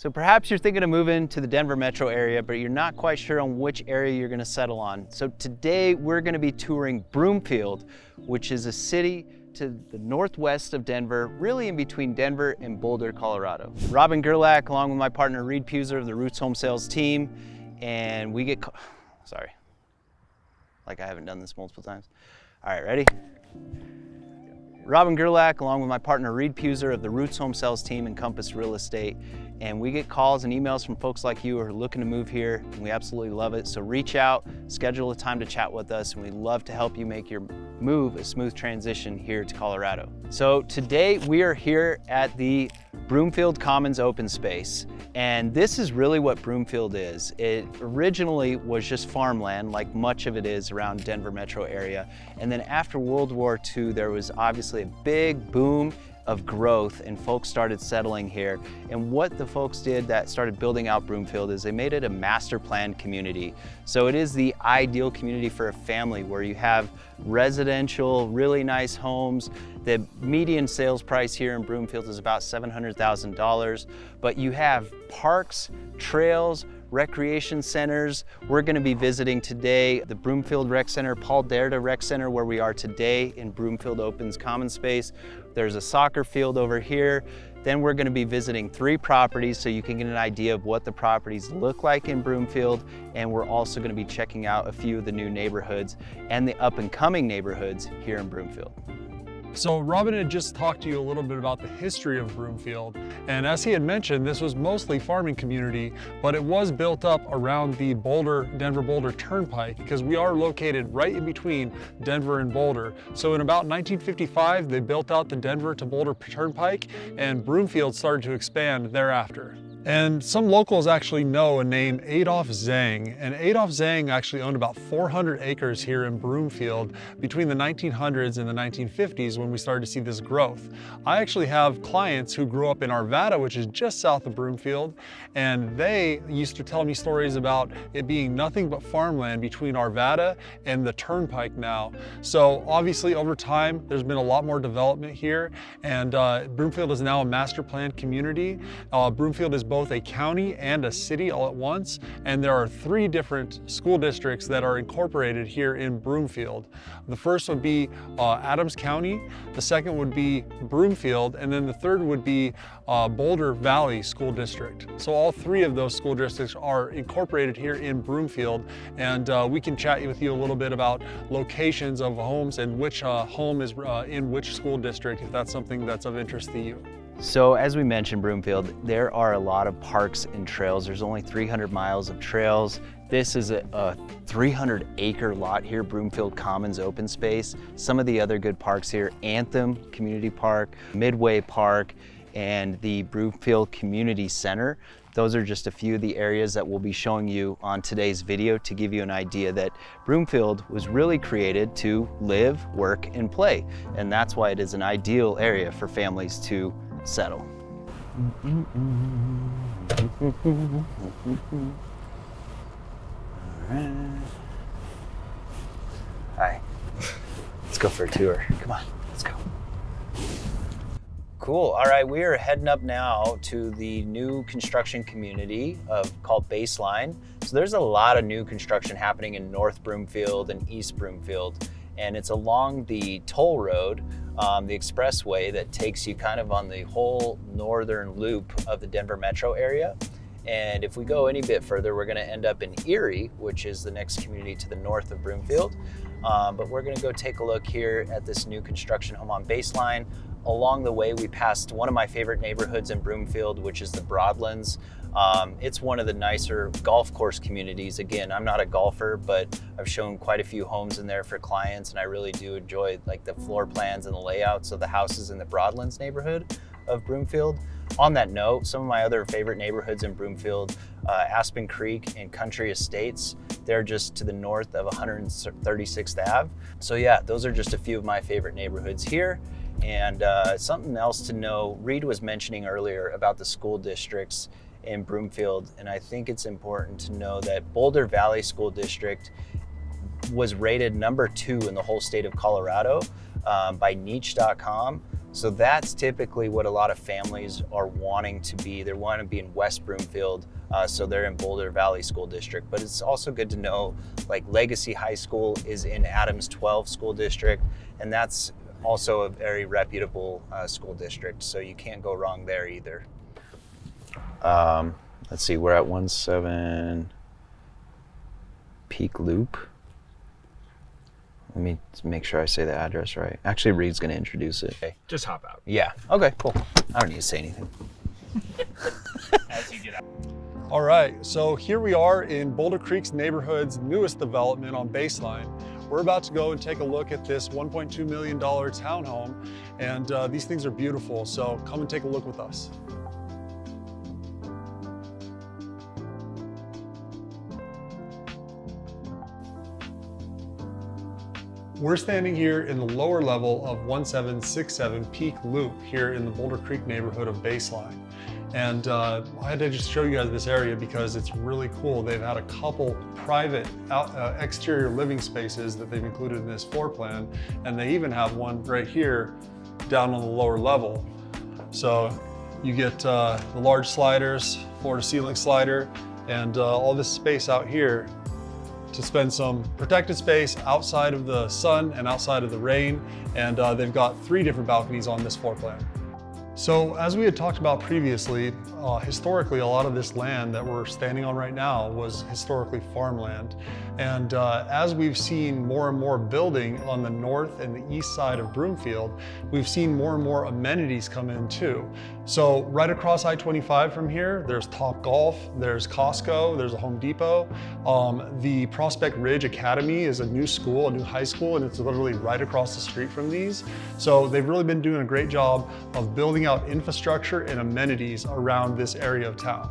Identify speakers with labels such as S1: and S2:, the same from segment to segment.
S1: So perhaps you're thinking of moving to the Denver metro area, but you're not quite sure on which area you're going to settle on. So today we're going to be touring Broomfield, which is a city to the northwest of Denver, really in between Denver and Boulder, Colorado. Robin Gerlach, along with my partner Reed Puser of the Roots Home Sales team, and we get, sorry, like I haven't done this multiple times. All right, ready? Robin Gerlach, along with my partner Reed Puser of the Roots Home Sales team and Compass Real Estate, and we get calls and emails from folks like you who are looking to move here, and we absolutely love it. So reach out, schedule a time to chat with us, and we'd love to help you make your move a smooth transition here to Colorado. So today we are here at the Broomfield Commons open space, and this is really what Broomfield is. It originally was just farmland, like much of it is around Denver metro area, and then after World War II there was obviously a big boom of growth and folks started settling here. And what the folks did that started building out Broomfield is they made it a master planned community. So it is the ideal community for a family where you have residential, really nice homes. The median sales price here in Broomfield is about $700,000, but you have parks, trails, recreation centers. We're going to be visiting today the Broomfield Rec Center, Paul Derda Rec Center, where we are today in Broomfield Opens Common Space. There's a soccer field over here. Then we're going to be visiting 3 properties so you can get an idea of what the properties look like in Broomfield. And we're also going to be checking out a few of the new neighborhoods and the up and coming neighborhoods here in Broomfield.
S2: So Robin had just talked to you a little bit about the history of Broomfield, and as he had mentioned, this was mostly farming community, but it was built up around the Denver-Boulder Turnpike, because we are located right in between Denver and Boulder. So in about 1955, they built out the Denver to Boulder Turnpike, and Broomfield started to expand thereafter. And some locals actually know a name, Adolph Zang, and Adolph Zang actually owned about 400 acres here in Broomfield between the 1900s and the 1950s when we started to see this growth. I actually have clients who grew up in Varra, which is just south of Broomfield, and they used to tell me stories about it being nothing but farmland between Varra and the Turnpike now. So obviously over time, there's been a lot more development here, and Broomfield is now a master planned community. Broomfield is both a county and a city all at once, and there are 3 different school districts that are incorporated here in Broomfield. The first would be Adams County, the second would be Broomfield, and then the third would be Boulder Valley School District. So all 3 of those school districts are incorporated here in Broomfield, and we can chat with you a little bit about locations of homes and which home is in which school district, if that's something that's of interest to you.
S1: So as we mentioned, Broomfield, there are a lot of parks and trails. There's only 300 miles of trails. This is a 300-acre lot here, Broomfield Commons open space. Some of the other good parks here, Anthem Community Park, Midway Park, and the Broomfield Community Center. Those are just a few of the areas that we'll be showing you on today's video to give you an idea that Broomfield was really created to live, work, and play. And that's why it is an ideal area for families to settle. Hi, let's go for a tour. Come on, let's go. Cool, all right, we are heading up now to the new construction community called Baseline. So there's a lot of new construction happening in North Broomfield and East Broomfield, and it's along the toll road, the expressway that takes you kind of on the whole northern loop of the Denver metro area. And if we go any bit further, we're gonna end up in Erie, which is the next community to the north of Broomfield. But we're gonna go take a look here at this new construction home on Baseline. Along the way, we passed one of my favorite neighborhoods in Broomfield, which is the Broadlands. It's one of the nicer golf course communities. Again, I'm not a golfer, but I've shown quite a few homes in there for clients, and I really do enjoy like the floor plans and the layouts of the houses in the Broadlands neighborhood of Broomfield. On that note, some of my other favorite neighborhoods in Broomfield, Aspen Creek and Country Estates, they're just to the north of 136th Ave. So yeah, those are just a few of my favorite neighborhoods here. And something else to know, Reed was mentioning earlier about the school districts in Broomfield, and I think it's important to know that Boulder Valley School District was rated number 2 in the whole state of Colorado by niche.com. So that's typically what a lot of families are wanting to be. They want to be in West Broomfield, so they're in Boulder Valley School District. But it's also good to know, like Legacy High School is in Adams 12 School District, and that's also a very reputable school district, so you can't go wrong there either. Let's see, we're at 17 Peak Loop. Let me make sure I say the address right. Actually, Reed's gonna introduce it. Okay.
S3: Just hop out.
S1: Yeah, okay, cool. I don't need to say anything.
S3: As you get out.
S2: All right, so here we are in Boulder Creek's neighborhood's newest development on Baseline. We're about to go and take a look at this $1.2 million townhome, and these things are beautiful, so come and take a look with us. We're standing here in the lower level of 1767 Peak Loop here in the Boulder Creek neighborhood of Baseline. And I had to just show you guys this area because it's really cool. They've had a couple private exterior living spaces that they've included in this floor plan. And they even have one right here down on the lower level. So you get the large sliders, floor to ceiling slider, and all this space out here to spend some protected space outside of the sun and outside of the rain. And they've got 3 different balconies on this floor plan. So as we had talked about previously, historically a lot of this land that we're standing on right now was historically farmland. And as we've seen more and more building on the north and the east side of Broomfield, we've seen more and more amenities come in too. So right across I-25 from here, there's Topgolf, there's Costco, there's a Home Depot. The Prospect Ridge Academy is a new school, a new high school, and it's literally right across the street from these. So they've really been doing a great job of building out infrastructure and amenities around this area of town.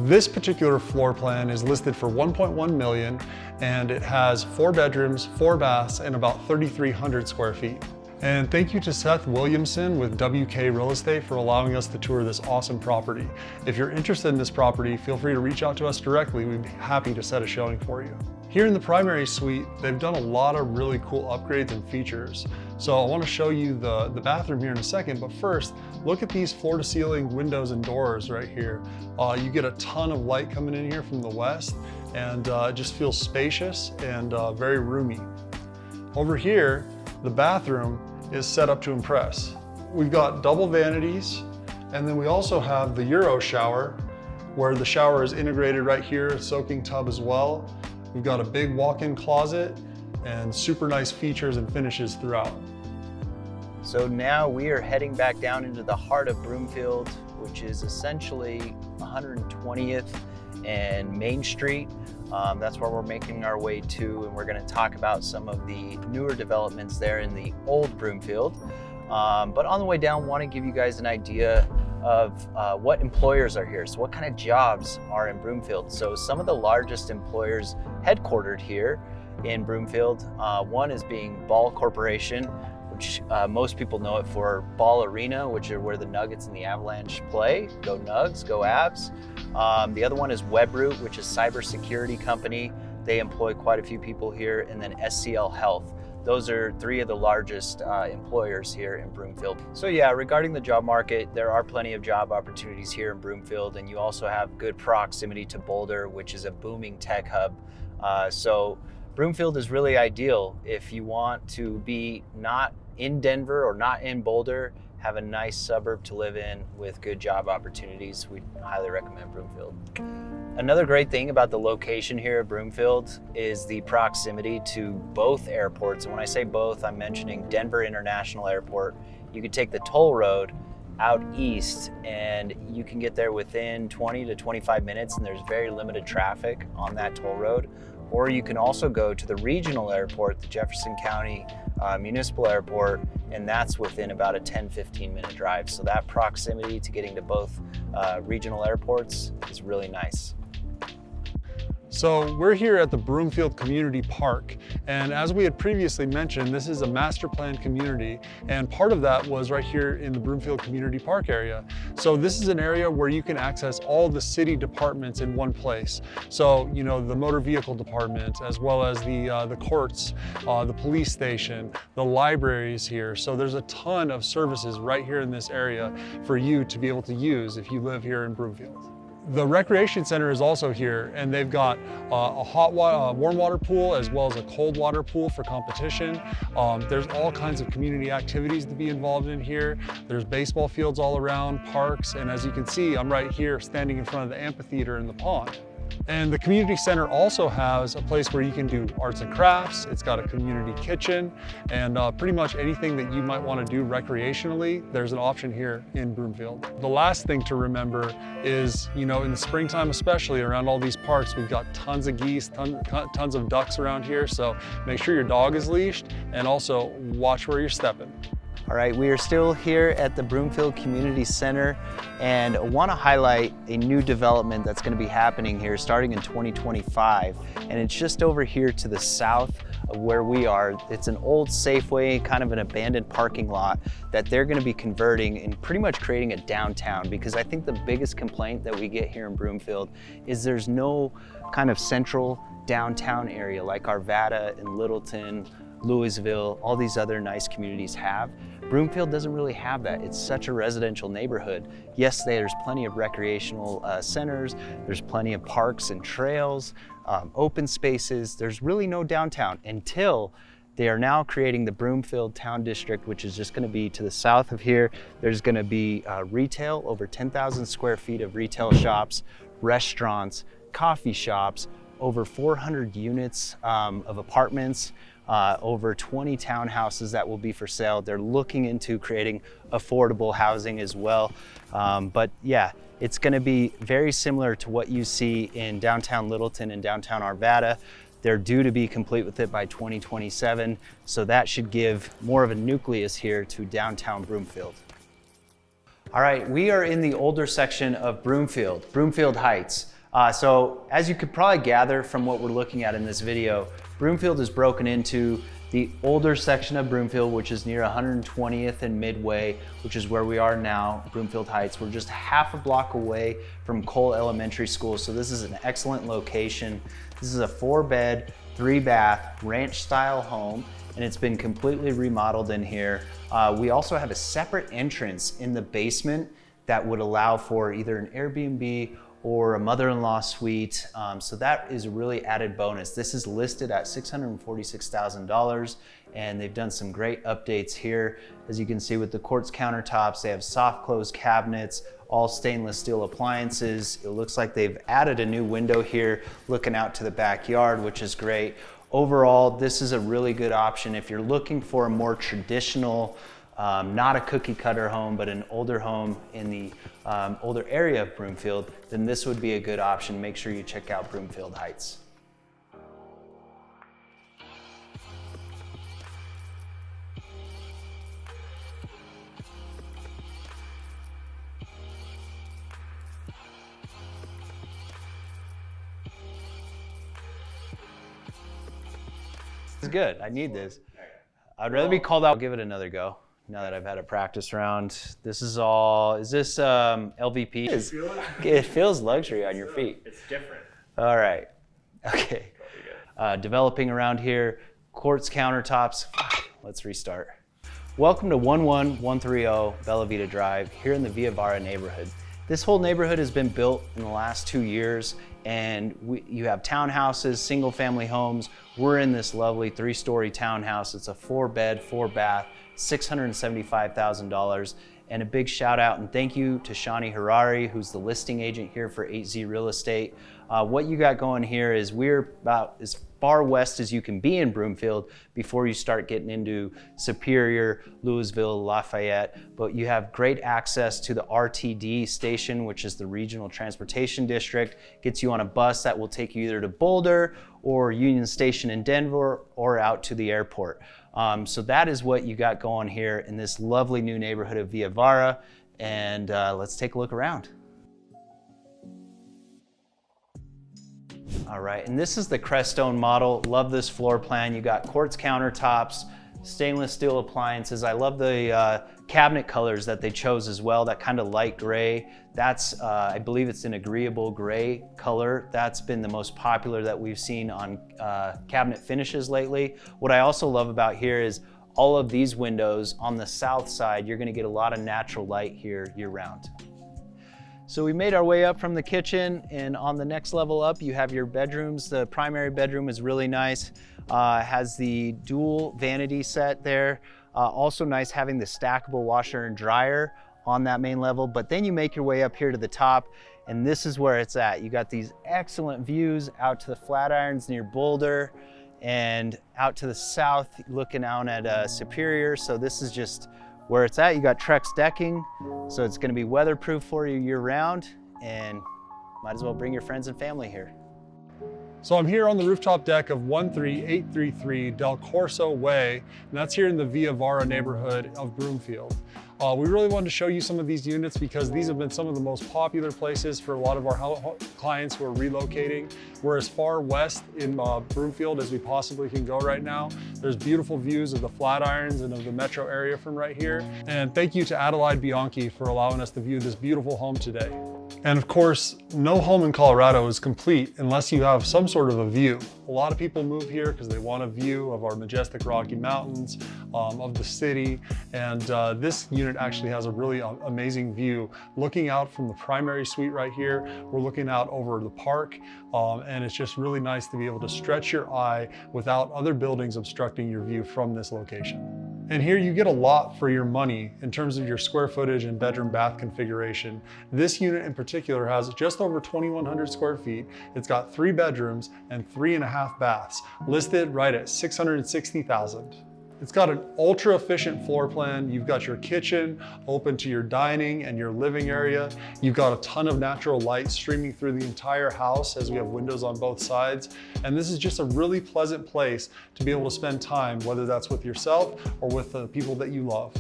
S2: This particular floor plan is listed for $1.1 million, and it has 4 bedrooms, 4 baths, and about 3,300 square feet. And thank you to Seth Williamson with WK Real Estate for allowing us to tour this awesome property. If you're interested in this property, feel free to reach out to us directly. We'd be happy to set a showing for you. Here in the primary suite, they've done a lot of really cool upgrades and features. So I want to show you the bathroom here in a second, but first, look at these floor-to-ceiling windows and doors right here. You get a ton of light coming in here from the west, and it just feels spacious and very roomy. Over here, the bathroom is set up to impress. We've got double vanities, and then we also have the Euro shower, where the shower is integrated right here, a soaking tub as well. We've got a big walk-in closet and super nice features and finishes throughout.
S1: So now we are heading back down into the heart of Broomfield, which is essentially 120th and Main Street. That's where we're making our way to, and we're going to talk about some of the newer developments there in the old Broomfield. But on the way down, want to give you guys an idea of what employers are here. So what kind of jobs are in Broomfield? So some of the largest employers headquartered here in Broomfield, one is being Ball Corporation, which most people know it for Ball Arena, which are where the Nuggets and the Avalanche play. Go Nugs, go Avs. The other one is Webroot, which is a cybersecurity company. They employ quite a few people here. And then SCL Health. Those are 3 of the largest employers here in Broomfield. So yeah, regarding the job market, there are plenty of job opportunities here in Broomfield, and you also have good proximity to Boulder, which is a booming tech hub. So Broomfield is really ideal if you want to be not in Denver or not in Boulder, have a nice suburb to live in with good job opportunities. We highly recommend Broomfield. Another great thing about the location here at Broomfield is the proximity to both airports. And when I say both, I'm mentioning Denver International Airport. You could take the toll road out east and you can get there within 20 to 25 minutes, and there's very limited traffic on that toll road. Or you can also go to the regional airport, the Jefferson County Municipal Airport, and that's within about a 10-15 minute drive. So that proximity to getting to both regional airports is really nice.
S2: So we're here at the Broomfield Community Park, and as we had previously mentioned, this is a master plan community, and part of that was right here in the Broomfield Community Park area. So this is an area where you can access all the city departments in one place. So, you know, the motor vehicle department, as well as the courts, the police station, the libraries here. So there's a ton of services right here in this area for you to be able to use if you live here in Broomfield. The recreation center is also here, and they've got a warm water pool as well as a cold water pool for competition. There's all kinds of community activities to be involved in here. There's baseball fields all around, parks, and as you can see, I'm right here standing in front of the amphitheater in the pond. And the community center also has a place where you can do arts and crafts. It's got a community kitchen, and pretty much anything that you might want to do recreationally, there's an option here in Broomfield. The last thing to remember is, you know, in the springtime especially, around all these parks, we've got tons of geese, tons of ducks around here, so make sure your dog is leashed, and also watch where you're stepping.
S1: All right, we are still here at the Broomfield Community Center, and I want to highlight a new development that's going to be happening here starting in 2025, and it's just over here to the south of where we are. It's an old Safeway, kind of an abandoned parking lot that they're going to be converting and pretty much creating a downtown, because I think the biggest complaint that we get here in Broomfield is there's no kind of central downtown area like our Varra and Littleton, Louisville, all these other nice communities have. Broomfield doesn't really have that. It's such a residential neighborhood. Yes, there's plenty of recreational centers, there's plenty of parks and trails, open spaces. There's really no downtown until they are now creating the Broomfield Town District, which is just going to be to the south of here. There's going to be retail, over 10,000 square feet of retail shops, restaurants, coffee shops, over 400 units of apartments, over 20 townhouses that will be for sale. They're looking into creating affordable housing as well. But yeah, it's going to be very similar to what you see in downtown Littleton and downtown Arvada. They're due to be complete with it by 2027. So that should give more of a nucleus here to downtown Broomfield. All right, we are in the older section of Broomfield, Broomfield Heights. So as you could probably gather from what we're looking at in this video, Broomfield is broken into the older section of Broomfield, which is near 120th and Midway, which is where we are now, Broomfield Heights. We're just half a block away from Cole Elementary School, so this is an excellent location. This is a 4-bed, 3-bath, ranch-style home, and it's been completely remodeled in here. We also have a separate entrance in the basement that would allow for either an Airbnb or a mother-in-law suite. So that is a really added bonus. This is listed at $646,000, and they've done some great updates here. As you can see with the quartz countertops, they have soft close cabinets, all stainless steel appliances. It looks like they've added a new window here looking out to the backyard, which is great. Overall, this is a really good option if you're looking for a more traditional, not a cookie cutter home, but an older home in the older area of Broomfield, then this would be a good option. Make sure you check out Broomfield Heights. This is good. I need this. I'd rather be called out. I'll give it another go. Now that I've had a practice round. This is all, is this LVP? It feels luxury on your feet.
S3: It's different.
S1: All right, okay. Developing around here, quartz countertops. Let's restart. Welcome to 11130 Bella Vita Drive here in the Via Varra neighborhood. This whole neighborhood has been built in the last 2 years, and you have townhouses, single family homes. We're in this lovely 3-story townhouse. It's a 4-bed, 4-bath, $675,000. And a big shout out and thank you to Shani Harari, who's the listing agent here for 8Z Real Estate. What you got going here is we're about as far west as you can be in Broomfield before you start getting into Superior, Louisville, Lafayette. But you have great access to the RTD station, which is the Regional Transportation District. Gets you on a bus that will take you either to Boulder or Union Station in Denver or out to the airport. So that is what you got going here in this lovely new neighborhood of Via Varra. And let's take a look around. All right, and this is the Crestone model. Love this floor plan. You got quartz countertops, stainless steel appliances. I love the cabinet colors that they chose as well, that kind of light gray. That's, I believe it's an agreeable gray color. That's been the most popular that we've seen on cabinet finishes lately. What I also love about here is all of these windows on the south side, you're gonna get a lot of natural light here year round. So we made our way up from the kitchen, and on the next level up, you have your bedrooms. The primary bedroom is really nice. Has the dual vanity set there. Also nice having the stackable washer and dryer on that main level, but then you make your way up here to the top, and this is where it's at. You got these excellent views out to the Flatirons near Boulder, and out to the south, looking out at Superior. So this is just where it's at. You got Trex decking, so it's gonna be weatherproof for you year round, and might as well bring your friends and family here.
S2: So I'm here on the rooftop deck of 13833 Del Corso Way, and that's here in the Varra neighborhood of Broomfield. We really wanted to show you some of these units because these have been some of the most popular places for a lot of our clients who are relocating. We're as far west in Broomfield as we possibly can go right now. There's beautiful views of the Flatirons and of the metro area from right here. And thank you to Adelaide Bianchi for allowing us to view this beautiful home today. And of course, no home in Colorado is complete unless you have some sort of a view. A lot of people move here because they want a view of our majestic Rocky Mountains, of the city, and this unit actually has a really amazing view. Looking out from the primary suite right here, we're looking out over the park, and it's just really nice to be able to stretch your eye without other buildings obstructing your view from this location. And here you get a lot for your money in terms of your square footage and bedroom bath configuration. This unit in particular has just over 2,100 square feet. It's got 3 bedrooms and 3.5 baths, listed right at $660,000. It's got an ultra efficient floor plan. You've got your kitchen open to your dining and your living area. You've got a ton of natural light streaming through the entire house as we have windows on both sides. And this is just a really pleasant place to be able to spend time, whether that's with yourself or with the people that you love.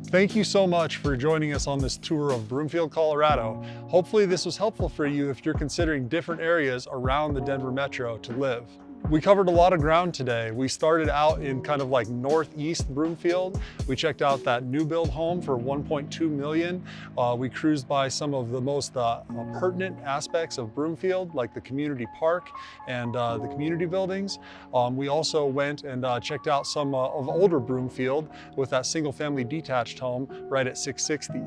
S2: Thank you so much for joining us on this tour of Broomfield, Colorado. Hopefully this was helpful for you if you're considering different areas around the Denver metro to live. We covered a lot of ground today. We started out in kind of like northeast Broomfield. We checked out that new build home for $1.2 million. We cruised by some of the most pertinent aspects of Broomfield, like the community park and the community buildings. We also went and checked out some of older Broomfield with that single family detached home right at 660.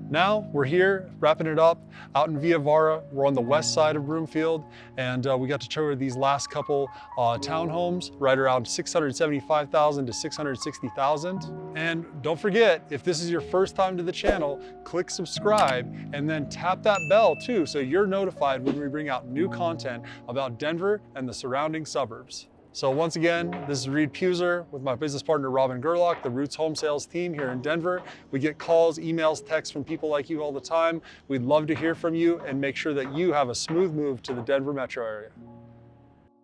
S2: Now we're here wrapping it up out in Varra. We're on the west side of Broomfield, and we got to tour these last couple townhomes right around $675,000 to $660,000. And don't forget, if this is your first time to the channel, click subscribe and then tap that bell too, so you're notified when we bring out new content about Denver and the surrounding suburbs. So once again, this is Reed Puser with my business partner, Robin Gerlach, the Roots Home Sales team here in Denver. We get calls, emails, texts from people like you all the time. We'd love to hear from you and make sure that you have a smooth move to the Denver metro area.